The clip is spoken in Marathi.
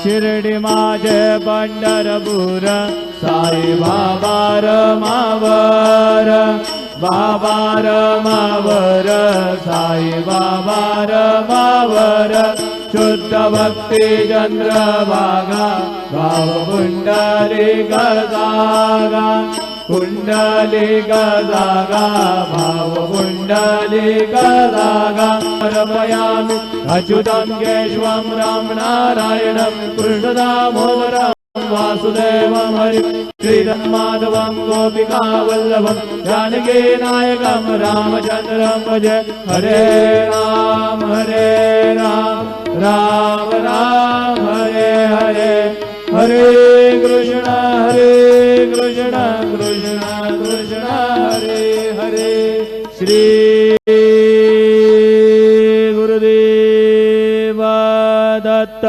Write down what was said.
शिर्डी माझे पंढरपूर साई बाबा रमावर बाबा रमावर साई बाबा रमावर शुद्ध भक्ती चंद्रभागा भाव पुंडलिक जागा पुंडलिक जागा भाव पुंडलिक जागा रमयामि अच्युतं केशवं राम नारायणं कृष्णदामोदरं वासुदेवं हरि श्रीधन्माधवं गोपिका वल्लभं जानकी नायकं रामचन्द्रं भजे हरे राम राम राम हरे हरे हरे कृष्ण कृष्ण कृष्ण हरे हरे श्री गुरुदेव दत्त